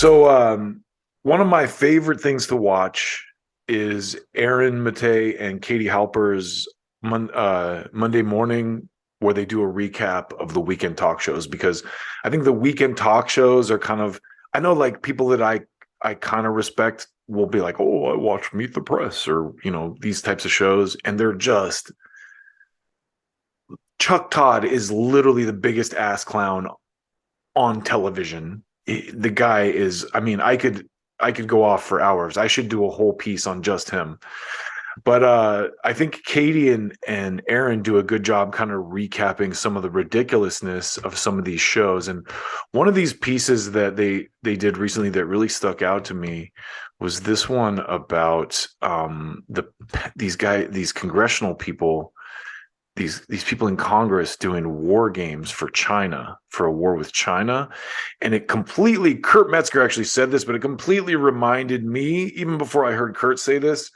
So, one of my favorite things to watch is Aaron Matei and Katie Halper's Monday morning, where they do a recap of the weekend talk shows. Because I think the weekend talk shows are kind of, I know like people that I kind of respect will be like, oh, I watch Meet the Press or these types of shows, and they're just Chuck Todd is literally the biggest ass clown on television. The guy is, I mean, I could go off for hours. I should do a whole piece on just him. But I think Katie and Aaron do a good job kind of recapping some of the ridiculousness of some of these shows. And one of these pieces that they did recently that really stuck out to me was this one about these congressional people, these people in Congress doing war games for China, for a war with China. And it completely, Kurt Metzger actually said this, but it completely reminded me, even before I heard Kurt say this,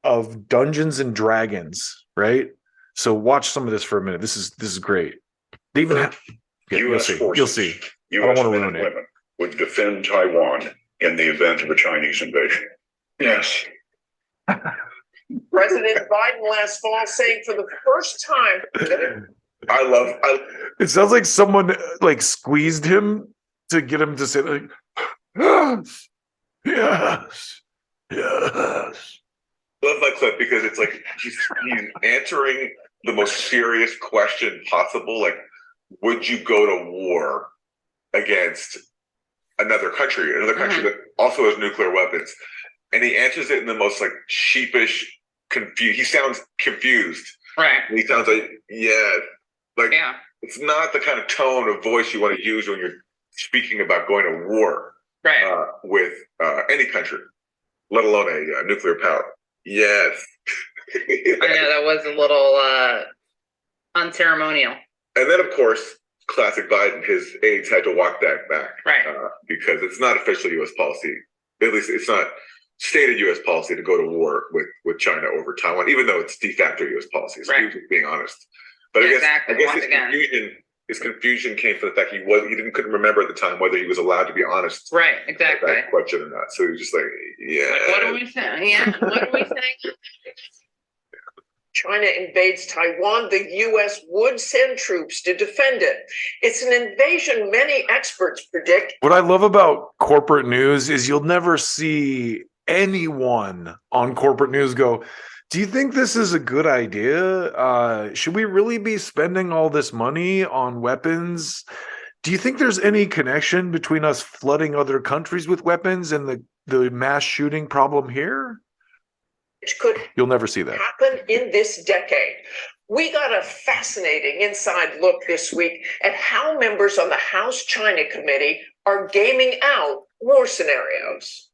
of Dungeons and Dragons, right? So watch some of this for a minute. This is great. They even have, yeah, U.S. forces, you'll see. U.S. men and women would defend Taiwan in the event of a Chinese invasion. Yes. President Biden last fall saying for the first time. It sounds like someone like squeezed him to get him to say like, yes, yes, yes. Love that clip because it's like he's answering the most serious question possible. Like, would you go to war against another country that also has nuclear weapons? And he answers it in the most like sheepish, confused. He sounds confused. Right. And he sounds like, it's not the kind of tone of voice you want to use when you're speaking about going to war with any country, let alone a nuclear power. Yes. I know that was a little unceremonial. And then, of course, classic Biden, his aides had to walk that back. Right. Because it's not official U.S. policy. At least it's not stated U.S. policy to go to war with China over Taiwan, even though it's de facto U.S. policy. So he was being honest. But I guess his confusion came from the fact he couldn't remember at the time whether he was allowed to be honest. Right, exactly. That question or not. So he was just like, yeah. What are we saying? Yeah. What are we saying? China invades Taiwan, the U.S. would send troops to defend it. It's an invasion many experts predict. What I love about corporate news is you'll never see anyone on corporate news go, do you think this is a good idea? Should we really be spending all this money on weapons? Do you think there's any connection between us flooding other countries with weapons and the mass shooting problem here? Which could You'll never see that happen in this decade. We got a fascinating inside look this week at how members on the House China Committee are gaming out war scenarios.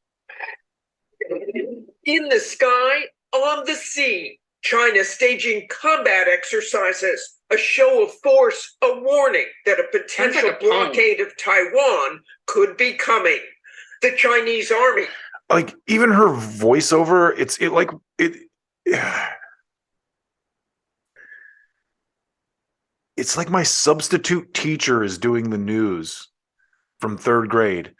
In the sky, on the sea, China staging combat exercises, a show of force, a warning that a potential blockade of Taiwan could be coming. The Chinese army. Like even her voiceover, it's like my substitute teacher is doing the news from third grade,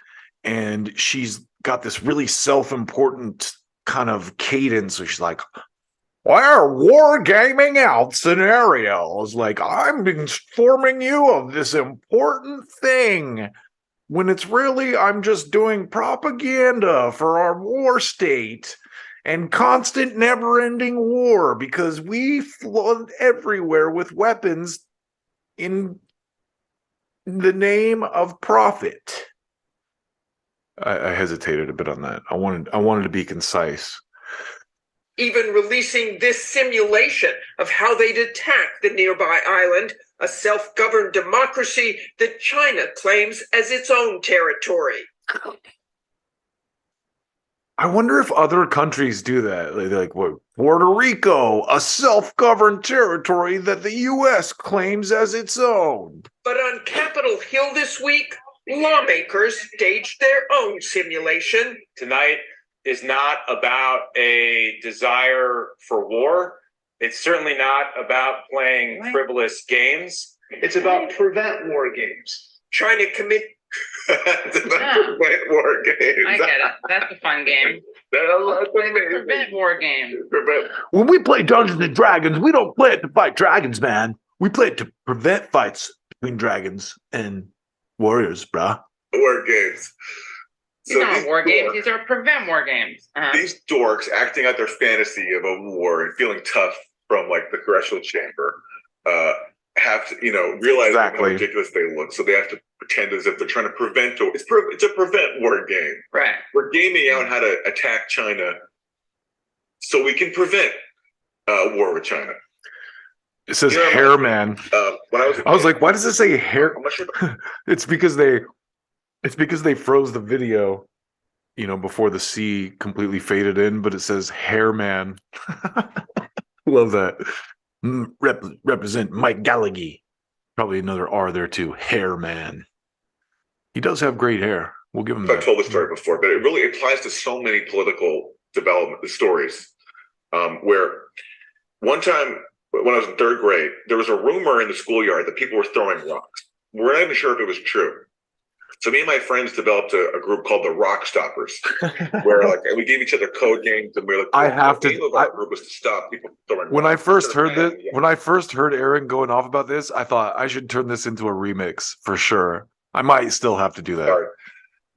and she's got this really self-important kind of cadence. So she's like, we're wargaming out scenarios. Like, I'm informing you of this important thing. When it's really, I'm just doing propaganda for our war state and constant never-ending war because we flood everywhere with weapons in the name of profit. I hesitated a bit on that. I wanted to be concise. Even releasing this simulation of how they'd attack the nearby island, a self-governed democracy that China claims as its own territory. I wonder if other countries do that. Like what? Puerto Rico, a self-governed territory that the U.S. claims as its own. But on Capitol Hill this week, lawmakers staged their own simulation. Tonight is not about a desire for war. It's certainly not about playing frivolous games. It's about prevent war games. China It's not Yeah. prevent war games. I get it. That's a fun game. That's Prevent war games. Prevent. When we play Dungeons and Dragons, we don't play it to fight dragons, man. We play it to prevent fights between dragons and warriors, bruh. War games. These aren't these war games. dorks- These are prevent war games. These dorks acting out their fantasy of a war and feeling tough from like the congressional chamber have to, realize Exactly. how ridiculous they look. So they have to pretend as if they're trying to prevent. It's a prevent war game. Right. We're gaming out how to attack China, so we can prevent war with China. It says You know, hair man. When I was like, why does it say hair? I'm not sure. It's because they froze the video, before the C completely faded in, but it says hair man. Love that. Represent Mike Gallagher. Probably another R there too. Hair man. He does have great hair. We'll give him I've that. told the story before, but it really applies to so many political development stories. Where one time when I was in third grade, there was a rumor in the schoolyard that people were throwing rocks. We're not even sure if it was true. So me and my friends developed a group called the Rock Stoppers, where we gave each other code names, and we were like, the aim of our group was to stop people throwing When I rocks. first Instead of heard that, banning them. when I first heard Aaron going off about this, I thought I should turn this into a remix for sure. I might still have to do that. Sorry.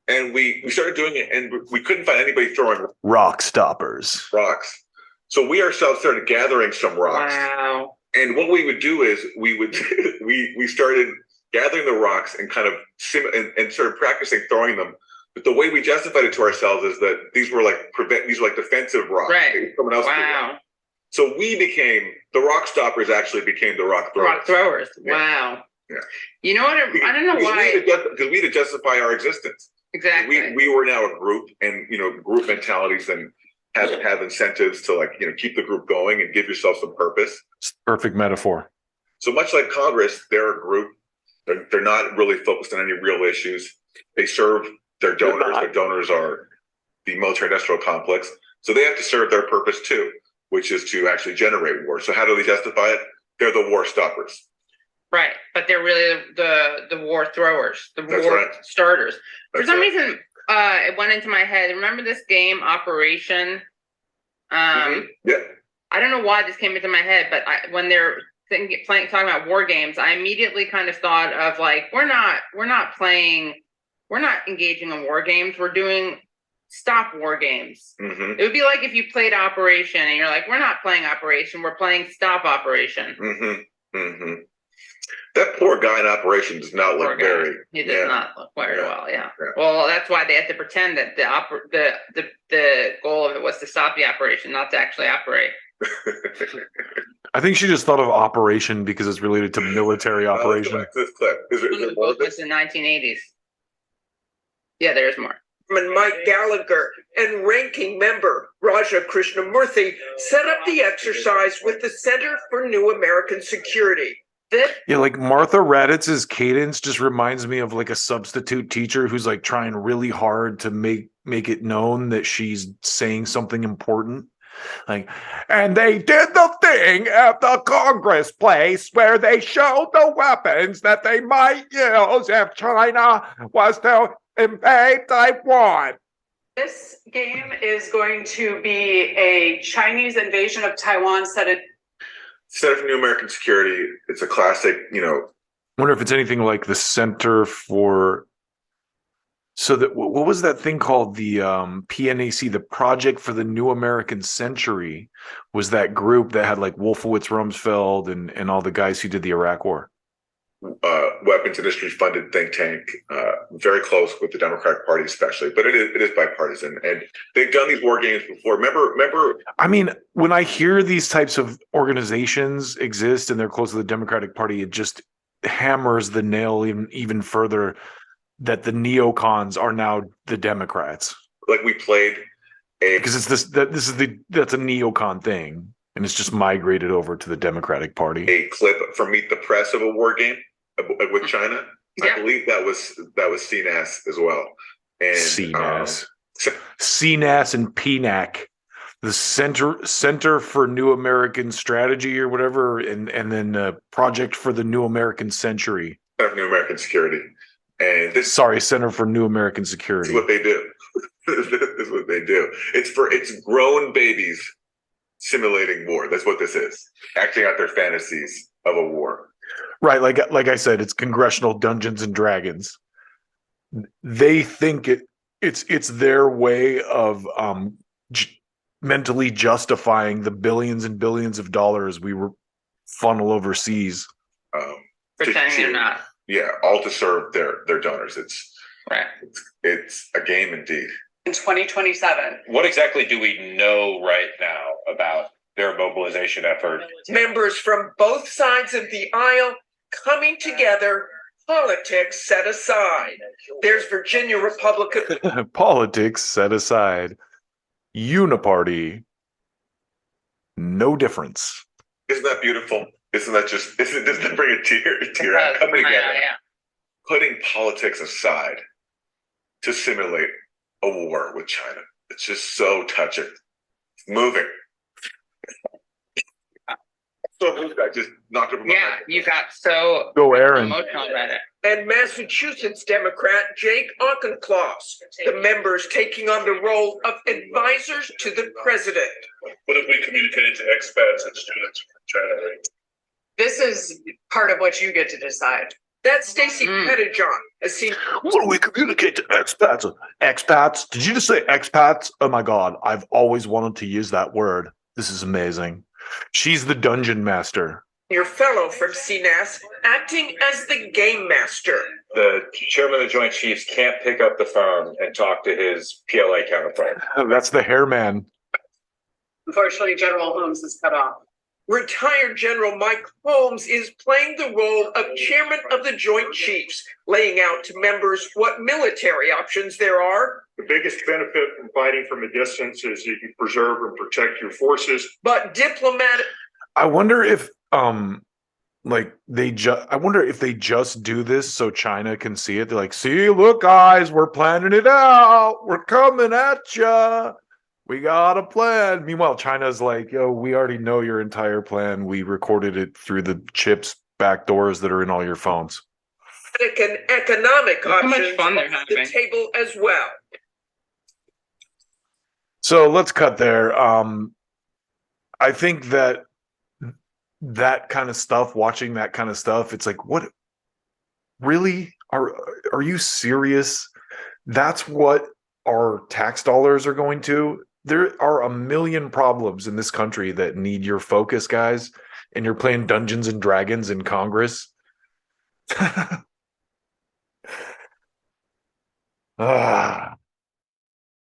And we started doing it, and we couldn't find anybody throwing Rock stoppers. rocks. So we ourselves started gathering some rocks. Wow. And what we would do is we would we started gathering the rocks and kind of and started practicing throwing them. But the way we justified it to ourselves is that these were like defensive rocks. Right. Someone else threw them. Wow. So the Rock Stoppers actually became the Rock Throwers. Rock throwers. Yeah. Wow. Yeah. You know what? I don't know why. Because we had to justify our existence. Exactly. We were now a group, and group mentalities and have incentives to keep the group going and give yourself some purpose. Perfect metaphor. So much like Congress, they're a group. They're not really focused on any real issues. They serve their donors. Their donors are the military-industrial complex. So they have to serve their purpose too, which is to actually generate war. So how do they justify it? They're the war stoppers. Right, but they're really the war throwers, the That's war right. starters. For That's some right. reason, it went into my head. Remember this game, Operation? Yeah. I don't know why this came into my head, but when they're talking about war games, I immediately kind of thought of we're not engaging in war games. We're doing stop war games. Mm-hmm. It would be like if you played Operation and you're like, we're not playing Operation, we're playing Stop Operation. Mm-hmm. Mm-hmm. That poor guy in Operation does not Poor look guy. very. He does not look very Yeah. well. Yeah. Yeah. Well, that's why they had to pretend that the goal of it was to stop the operation, not to actually operate. I think she just thought of operation because it's related to military Let's go operation. back to this clip. Is there The more book of this? was in 1980s. Yeah, there's more. And Mike Gallagher and ranking member Raja Krishnamurthy set up the exercise with the Center for New American Security. Yeah, like Martha Raditz's cadence just reminds me of like a substitute teacher who's like trying really hard to make it known that she's saying something important. Like, and they did the thing at the Congress place where they showed the weapons that they might use if China was to invade Taiwan. This game is going to be a Chinese invasion of Taiwan set in Center for New American Security. It's a classic, Wonder if it's anything like the Center for. So that what was that thing called? The PNAC, the Project for the New American Century, was that group that had like Wolfowitz Rumsfeld and all the guys who did the Iraq War. Weapons industry funded think tank, very close with the Democratic Party, especially, but it is bipartisan, and they've done these war games before. Remember. I mean, when I hear these types of organizations exist and they're close to the Democratic Party, it just hammers the nail even further that the neocons are now the Democrats. Like we played Because that's a neocon thing, and it's just migrated over to the Democratic Party. a clip from Meet the Press of a war game with China. Yeah. I believe that was CNAS as well. And CNAS and PNAC, the Center for New American Strategy or whatever, and then Project for the New American Century. Center for New American Security. And this Sorry, Center for New American is Security. what they do. This is what they do. It's grown babies simulating war. That's what this is. Acting out their fantasies of a war. Right, like I said, it's congressional Dungeons and Dragons. They think it's their way of mentally justifying the billions and billions of dollars we were funnel overseas. Pretending they're to- not. Yeah, all to serve their donors. Right. It's a game indeed. In 2027. What exactly do we know right now about their mobilization effort? Members from both sides of the aisle coming together, politics set aside. There's Virginia Republican Politics set aside. Uniparty. No difference. Isn't that beautiful? Doesn't that bring a tear out coming Yeah, together? yeah. Putting politics aside to simulate a war with China. It's just so touching. It's moving. So I just knocked over my Yeah, microphone. you got so Go, Aaron. emotional about it. and Massachusetts Democrat Jake Auchincloss, the members taking on the role of advisors to the president. What have we communicated to expats and students from China? This is part of what you get to decide. That's Stacey Mm. Pettijohn, a senior What do we communicate to expats? Expats? Did you just say expats? Oh my God. I've always wanted to use that word. This is amazing. She's the dungeon master. fellow from CNAS, acting as the game master. The chairman of the Joint Chiefs can't pick up the phone and talk to his PLA counterpart. That's the hairman. Unfortunately, General Holmes is cut off. Retired General Mike Holmes is playing the role of chairman of the Joint Chiefs, laying out to members what military options there are, The biggest benefit from fighting from a distance is you can preserve and protect your forces. but diplomatic. I wonder if I wonder if they just do this so China can see it. They're like, see, look, guys, we're planning it out. We're coming at ya. We got a plan. Meanwhile, China's like, yo, we already know your entire plan. We recorded it through the chips back doors that are in all your phones. And economic Look how much options fun they're off the having. table as well. So let's cut there. I think that kind of stuff, watching that kind of stuff, it's like, what really? Are you serious? That's what our tax dollars are going to? There are a million problems in this country that need your focus, guys, and you're playing Dungeons and Dragons in Congress. Ah.